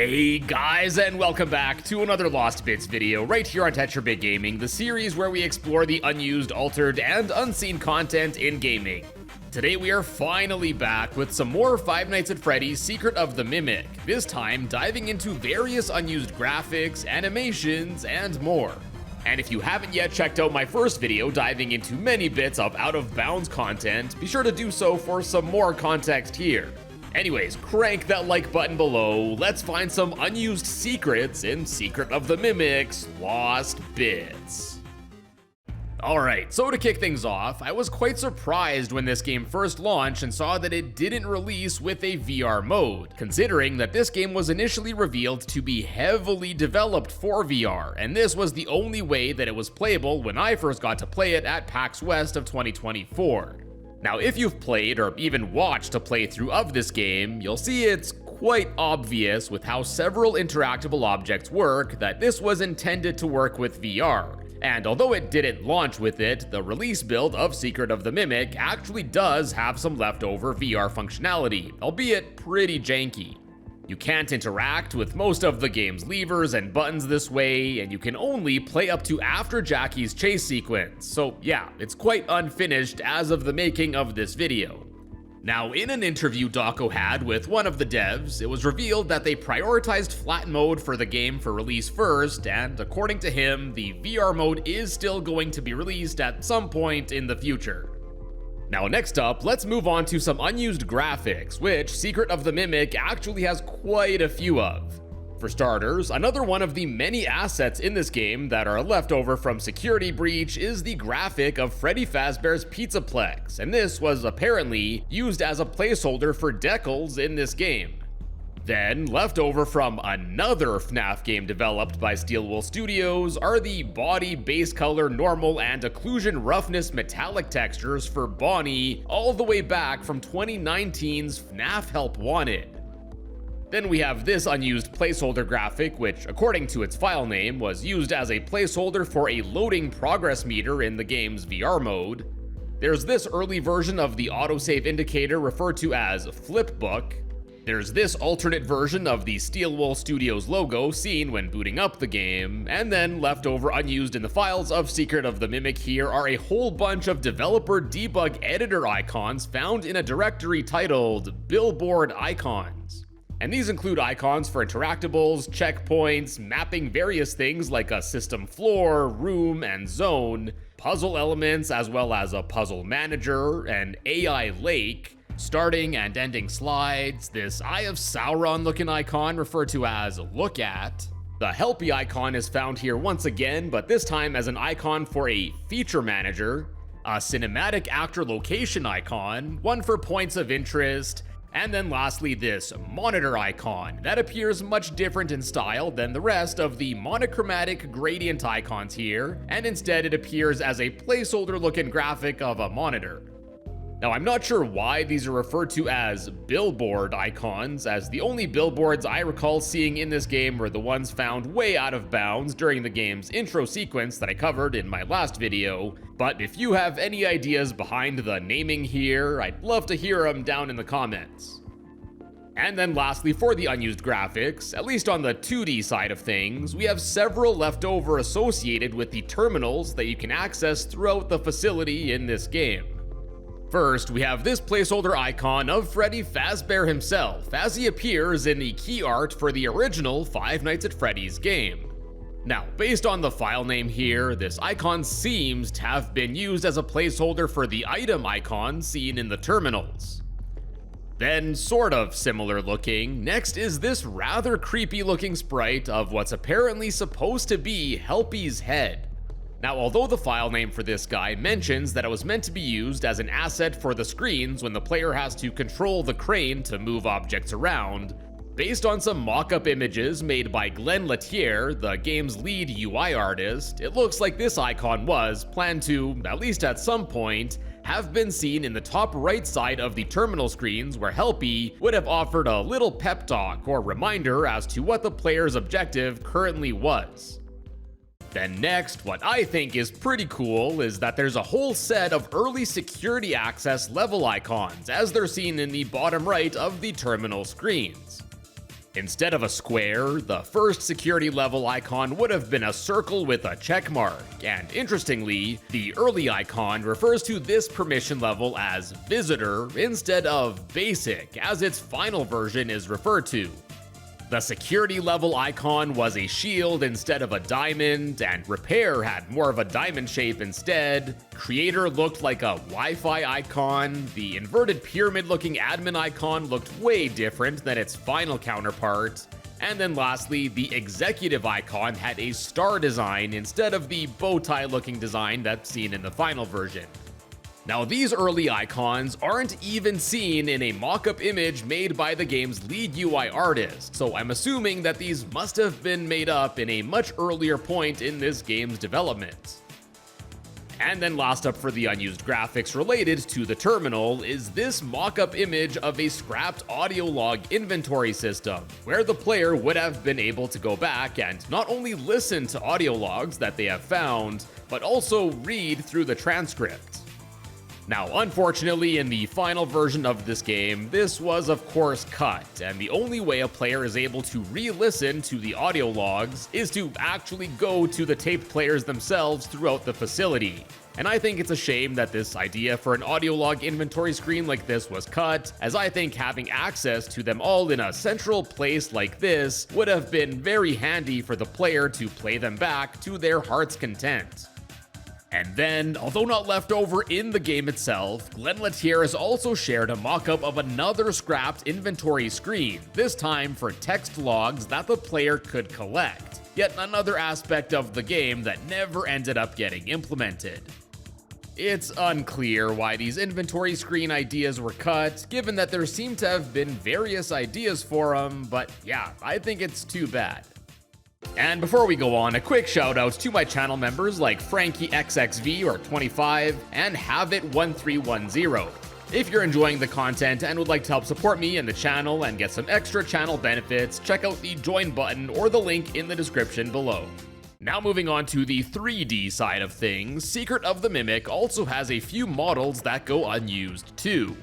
Hey guys, and welcome back to another Lost Bits video right here on TetraBitGaming, the series where we explore the unused, altered, and unseen content in gaming. Today we are finally back with some more Five Nights at Freddy's Secret of the Mimic, this time diving into various unused graphics, animations, and more. And if you haven't yet checked out my first video diving into many bits of out-of-bounds content, be sure to do so for some more context here. Anyways, crank that like button below, let's find some unused secrets in Secret of the Mimic's Lost Bits. Alright, so to kick things off, I was quite surprised when this game first launched and saw that it didn't release with a VR mode, considering that this game was initially revealed to be heavily developed for VR, and this was the only way that it was playable when I first got to play it at PAX West of 2024. Now, if you've played or even watched a playthrough of this game, you'll see it's quite obvious with how several interactable objects work that this was intended to work with VR. And although it didn't launch with it, the release build of Secret of the Mimic actually does have some leftover VR functionality, albeit pretty janky. You can't interact with most of the game's levers and buttons this way, and you can only play up to after Jackie's chase sequence, so yeah, it's quite unfinished as of the making of this video. Now, in an interview Dawko had with one of the devs, it was revealed that they prioritized flat mode for the game for release first, and according to him, the VR mode is still going to be released at some point in the future. Now next up, let's move on to some unused graphics, which Secret of the Mimic actually has quite a few of. For starters, another one of the many assets in this game that are left over from Security Breach is the graphic of Freddy Fazbear's Pizzaplex, and this was apparently used as a placeholder for decals in this game. Then, left over from another FNAF game developed by Steelwool Studios are the body, base color, normal, and occlusion roughness metallic textures for Bonnie all the way back from 2019's FNAF Help Wanted. Then we have this unused placeholder graphic, which, according to its file name, was used as a placeholder for a loading progress meter in the game's VR mode. There's this early version of the autosave indicator referred to as Flipbook. There's this alternate version of the Steelwool Studios logo seen when booting up the game, and then left over unused in the files of Secret of the Mimic here are a whole bunch of developer debug editor icons found in a directory titled Billboard Icons. And these include icons for interactables, checkpoints, mapping various things like a system floor, room, and zone, puzzle elements as well as a puzzle manager, an AI lake, starting and ending slides, this Eye of Sauron looking icon referred to as Look At. The Helpy icon is found here once again, but this time as an icon for a feature manager, a cinematic actor location icon, one for points of interest, and then lastly this monitor icon that appears much different in style than the rest of the monochromatic gradient icons here, and instead it appears as a placeholder looking graphic of a monitor. Now, I'm not sure why these are referred to as billboard icons, as the only billboards I recall seeing in this game were the ones found way out of bounds during the game's intro sequence that I covered in my last video, but if you have any ideas behind the naming here, I'd love to hear them down in the comments. And then lastly, for the unused graphics, at least on the 2D side of things, we have several left over associated with the terminals that you can access throughout the facility in this game. First, we have this placeholder icon of Freddy Fazbear himself, as he appears in the key art for the original Five Nights at Freddy's game. Now, based on the file name here, this icon seems to have been used as a placeholder for the item icon seen in the terminals. Then, sort of similar looking, next is this rather creepy looking sprite of what's apparently supposed to be Helpy's head. Now, although the file name for this guy mentions that it was meant to be used as an asset for the screens when the player has to control the crane to move objects around, based on some mock-up images made by Glenn Latier, the game's lead UI artist, it looks like this icon was planned to, at least at some point, have been seen in the top right side of the terminal screens where Helpy would have offered a little pep talk or reminder as to what the player's objective currently was. Then next, what I think is pretty cool is that there's a whole set of early security access level icons as they're seen in the bottom right of the terminal screens. Instead of a square, the first security level icon would have been a circle with a check mark, and interestingly, the early icon refers to this permission level as Visitor instead of Basic, as its final version is referred to. The security level icon was a shield instead of a diamond, and Repair had more of a diamond shape instead. Creator looked like a Wi-Fi icon. The inverted pyramid looking admin icon looked way different than its final counterpart. And then lastly, the executive icon had a star design instead of the bow tie looking design that's seen in the final version. Now, these early icons aren't even seen in a mock-up image made by the game's lead UI artist, so I'm assuming that these must have been made up in a much earlier point in this game's development. And then last up for the unused graphics related to the terminal is this mock-up image of a scrapped audio log inventory system, where the player would have been able to go back and not only listen to audio logs that they have found, but also read through the transcript. Now, unfortunately, in the final version of this game, this was of course cut, and the only way a player is able to re-listen to the audio logs is to actually go to the taped players themselves throughout the facility. And I think it's a shame that this idea for an audio log inventory screen like this was cut, as I think having access to them all in a central place like this would have been very handy for the player to play them back to their heart's content. And then, although not left over in the game itself, Glenn Latier has also shared a mock-up of another scrapped inventory screen, this time for text logs that the player could collect, yet another aspect of the game that never ended up getting implemented. It's unclear why these inventory screen ideas were cut, given that there seem to have been various ideas for them, but yeah, I think it's too bad. And before we go on, a quick shout out to my channel members like FrankieXXV or 25 and Havit1310. If you're enjoying the content and would like to help support me and the channel and get some extra channel benefits, check out the join button or the link in the description below. Now moving on to the 3D side of things, Secret of the Mimic also has a few models that go unused too.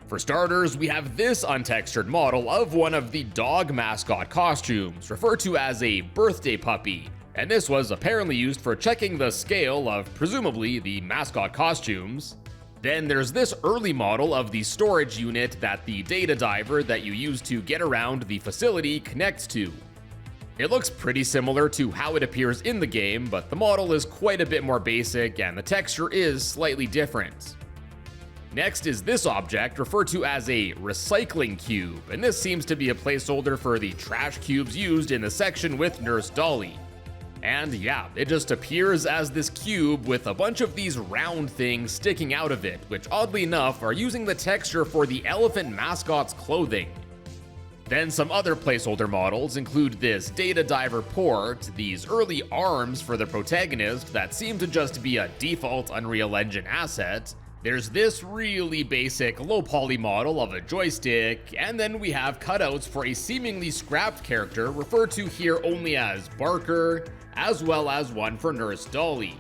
For starters, we have this untextured model of one of the dog mascot costumes, referred to as a birthday puppy, and this was apparently used for checking the scale of, presumably, the mascot costumes. Then there's this early model of the storage unit that the data diver that you use to get around the facility connects to. It looks pretty similar to how it appears in the game, but the model is quite a bit more basic and the texture is slightly different. Next is this object, referred to as a recycling cube, and this seems to be a placeholder for the trash cubes used in the section with Nurse Dolly. And yeah, it just appears as this cube with a bunch of these round things sticking out of it, which oddly enough are using the texture for the elephant mascot's clothing. Then some other placeholder models include this data diver port, these early arms for the protagonist that seem to just be a default Unreal Engine asset. There's this really basic low poly model of a joystick, and then we have cutouts for a seemingly scrapped character referred to here only as Barker, as well as one for Nurse Dolly.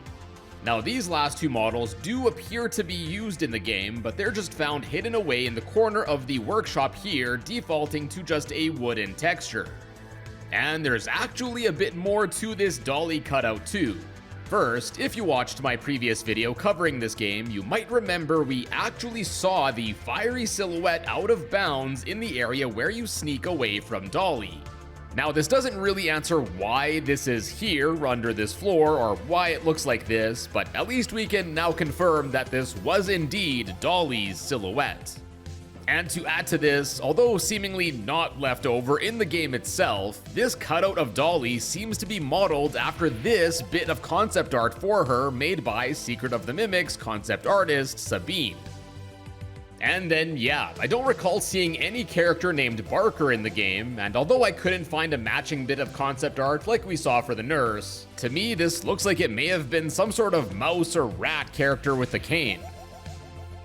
Now these last two models do appear to be used in the game, but they're just found hidden away in the corner of the workshop here, defaulting to just a wooden texture. And there's actually a bit more to this Dolly cutout too. First, if you watched my previous video covering this game, you might remember we actually saw the fiery silhouette out of bounds in the area where you sneak away from Dolly. Now, this doesn't really answer why this is here under this floor or why it looks like this, but at least we can now confirm that this was indeed Dolly's silhouette. And to add to this, although seemingly not left over in the game itself, this cutout of Dolly seems to be modeled after this bit of concept art for her made by Secret of the Mimic's concept artist, Sabine. And then yeah, I don't recall seeing any character named Barker in the game, and although I couldn't find a matching bit of concept art like we saw for the nurse, to me this looks like it may have been some sort of mouse or rat character with a cane.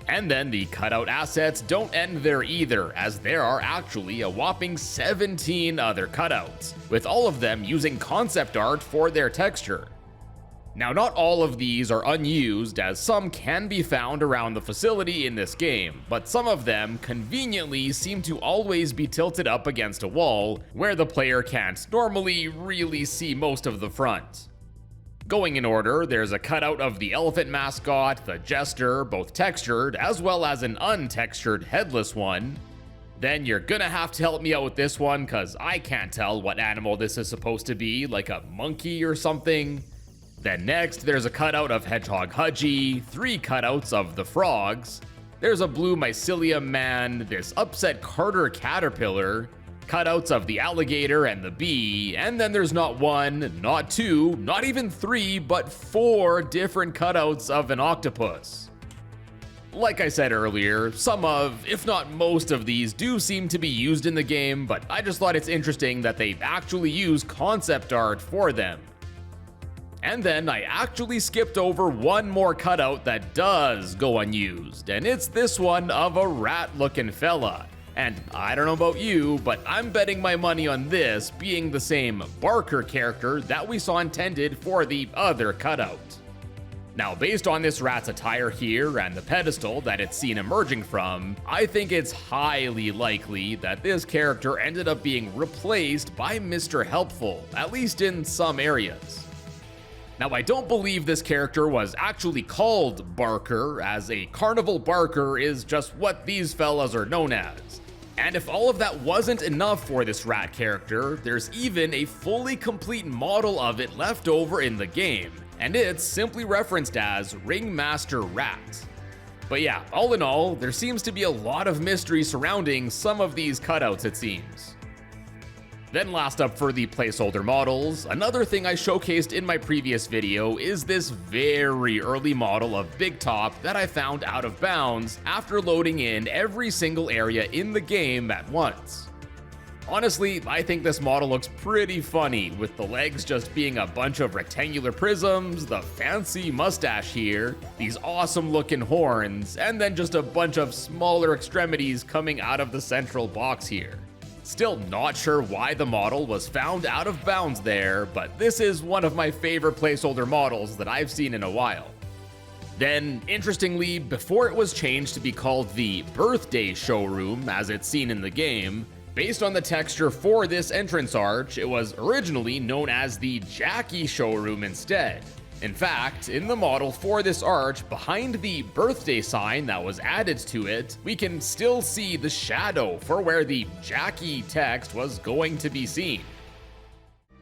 And then the cutout assets don't end there either, as there are actually a whopping 17 other cutouts, with all of them using concept art for their texture. Now, not all of these are unused, as some can be found around the facility in this game, but some of them conveniently seem to always be tilted up against a wall, where the player can't normally really see most of the front. Going in order, there's a cutout of the elephant mascot, the jester, both textured, as well as an untextured headless one. Then you're gonna have to help me out with this one, cause I can't tell what animal this is supposed to be, like a monkey or something. Then next, there's a cutout of Hedgehog Hudgie, 3 cutouts of the frogs. There's a blue mycelium man, this upset Carter caterpillar, cutouts of the alligator and the bee, and then there's not 1, not 2, not even 3, but 4 different cutouts of an octopus. Like I said earlier, some of, if not most of these do seem to be used in the game, but I just thought it's interesting that they actually use concept art for them. And then I actually skipped over one more cutout that does go unused, and it's this one of a rat-looking fella. And I don't know about you, but I'm betting my money on this being the same Barker character that we saw intended for the other cutout. Now, based on this rat's attire here and the pedestal that it's seen emerging from, I think it's highly likely that this character ended up being replaced by Mr. Helpful, at least in some areas. Now, I don't believe this character was actually called Barker, as a carnival barker is just what these fellas are known as. And if all of that wasn't enough for this rat character, there's even a fully complete model of it left over in the game, and it's simply referenced as Ringmaster Rat. But yeah, all in all, there seems to be a lot of mystery surrounding some of these cutouts, it seems. Then last up for the placeholder models, another thing I showcased in my previous video is this very early model of BigTop that I found out of bounds after loading in every single area in the game at once. Honestly, I think this model looks pretty funny, with the legs just being a bunch of rectangular prisms, the fancy mustache here, these awesome looking horns, and then just a bunch of smaller extremities coming out of the central box here. Still not sure why the model was found out of bounds there, but this is one of my favorite placeholder models that I've seen in a while. Then, interestingly, before it was changed to be called the Birthday Showroom, as it's seen in the game, based on the texture for this entrance arch, it was originally known as the Jackie Showroom instead. In fact, in the model for this arch, behind the birthday sign that was added to it, we can still see the shadow for where the Jackie text was going to be seen.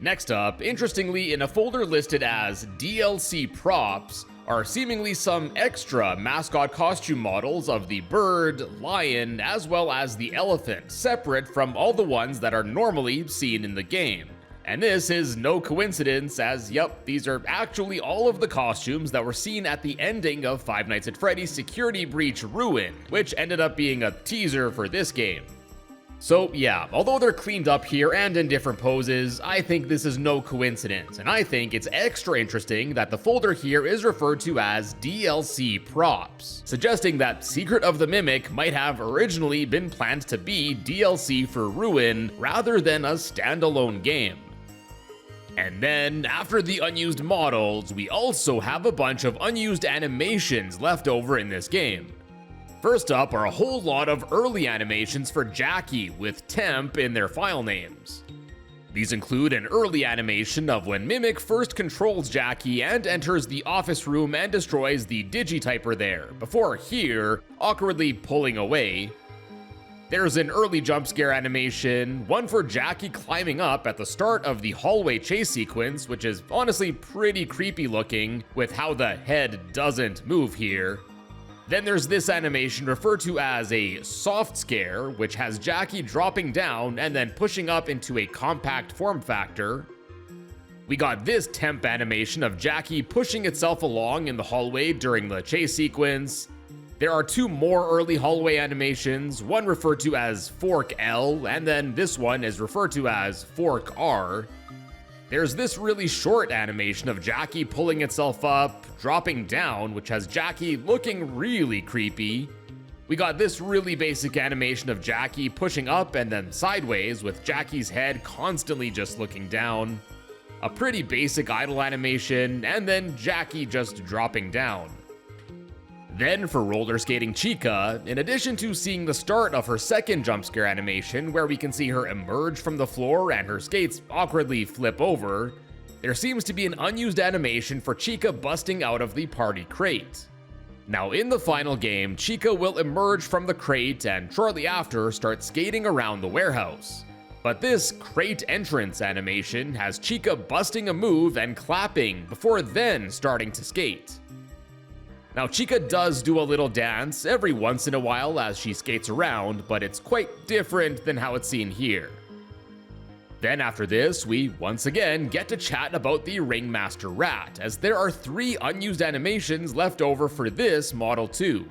Next up, interestingly, in a folder listed as DLC props, are seemingly some extra mascot costume models of the bird, lion, as well as the elephant, separate from all the ones that are normally seen in the game. And this is no coincidence, as yep, these are actually all of the costumes that were seen at the ending of Five Nights at Freddy's Security Breach Ruin, which ended up being a teaser for this game. So yeah, although they're cleaned up here and in different poses, I think this is no coincidence, and I think it's extra interesting that the folder here is referred to as DLC props, suggesting that Secret of the Mimic might have originally been planned to be DLC for Ruin rather than a standalone game. And then, after the unused models, we also have a bunch of unused animations left over in this game. First up are a whole lot of early animations for Jackie with temp in their file names. These include an early animation of when Mimic first controls Jackie and enters the office room and destroys the digityper there, before here, awkwardly pulling away. There's an early jump scare animation, one for Jackie climbing up at the start of the hallway chase sequence, which is honestly pretty creepy looking with how the head doesn't move here. Then there's this animation referred to as a soft scare, which has Jackie dropping down and then pushing up into a compact form factor. We got this temp animation of Jackie pushing itself along in the hallway during the chase sequence. There are two more early hallway animations, one referred to as Fork L, and then this one is referred to as Fork R. There's this really short animation of Jackie pulling itself up, dropping down, which has Jackie looking really creepy. We got this really basic animation of Jackie pushing up and then sideways, with Jackie's head constantly just looking down. a pretty basic idle animation, and then Jackie just dropping down. Then for roller skating Chica, in addition to seeing the start of her second jump scare animation where we can see her emerge from the floor and her skates awkwardly flip over, there seems to be an unused animation for Chica busting out of the party crate. Now in the final game, Chica will emerge from the crate and shortly after start skating around the warehouse. But this crate entrance animation has Chica busting a move and clapping before then starting to skate. Now Chica does do a little dance every once in a while as she skates around, but it's quite different than how it's seen here. Then after this, we once again get to chat about the Ringmaster Rat, as there are 3 unused animations left over for this model too.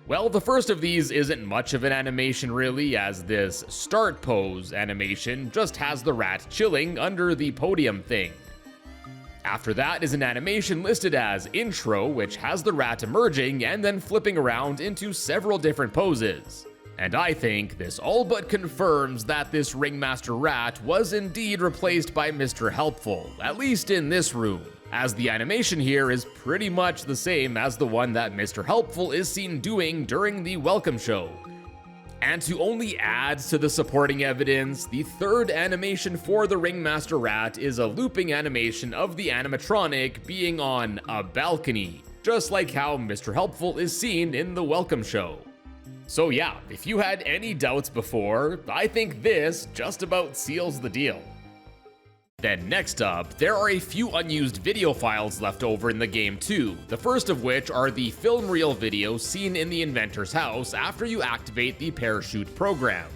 Well, the first of these isn't much of an animation really, as this start pose animation just has the rat chilling under the podium thing. After that is an animation listed as intro, which has the rat emerging and then flipping around into several different poses. And I think this all but confirms that this Ringmaster Rat was indeed replaced by Mr. Helpful, at least in this room, as the animation here is pretty much the same as the one that Mr. Helpful is seen doing during the welcome show. And to only add to the supporting evidence, the third animation for the Ringmaster Rat is a looping animation of the animatronic being on a balcony, just like how Mr. Helpful is seen in the welcome show. So yeah, if you had any doubts before, I think this just about seals the deal. Then next up, there are a few unused video files left over in the game too, the first of which are the film reel videos seen in the inventor's house after you activate the parachute program.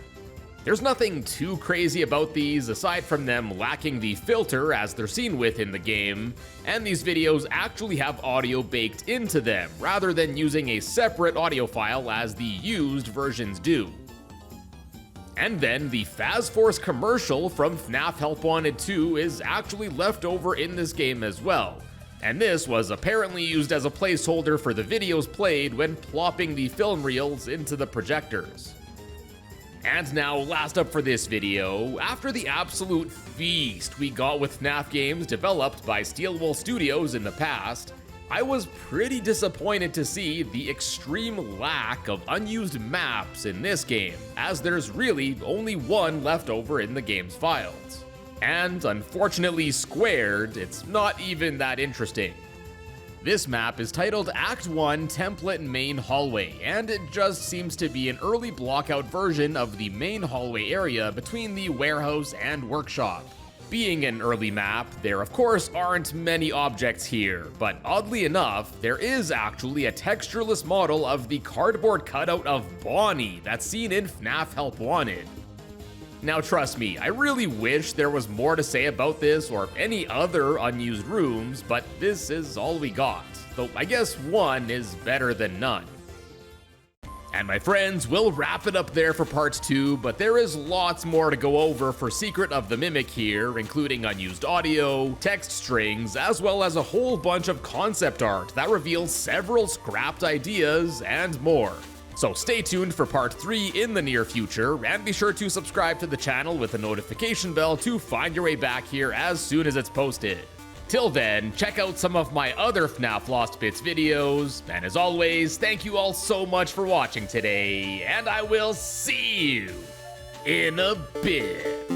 There's nothing too crazy about these aside from them lacking the filter as they're seen with in the game, and these videos actually have audio baked into them rather than using a separate audio file as the used versions do. And then the Faz Force commercial from FNAF Help Wanted 2 is actually left over in this game as well, and this was apparently used as a placeholder for the videos played when plopping the film reels into the projectors. And now, last up for this video, after the absolute feast we got with FNAF games developed by Steelwool Studios in the past, I was pretty disappointed to see the extreme lack of unused maps in this game, as there's really only one left over in the game's files. And unfortunately squared, it's not even that interesting. This map is titled Act 1 Template Main Hallway, and it just seems to be an early blockout version of the main hallway area between the warehouse and workshop. Being an early map, there of course aren't many objects here, but oddly enough, there is actually a textureless model of the cardboard cutout of Bonnie that's seen in FNAF Help Wanted. Now trust me, I really wish there was more to say about this or any other unused rooms, but this is all we got, though I guess one is better than none. And my friends, we'll wrap it up there for part 2, but there is lots more to go over for Secret of the Mimic here, including unused audio, text strings, as well as a whole bunch of concept art that reveals several scrapped ideas and more. So stay tuned for part 3 in the near future, and be sure to subscribe to the channel with a notification bell to find your way back here as soon as it's posted. Till then, check out some of my other FNAF Lost Bits videos, and as always, thank you all so much for watching today, and I will see you in a bit.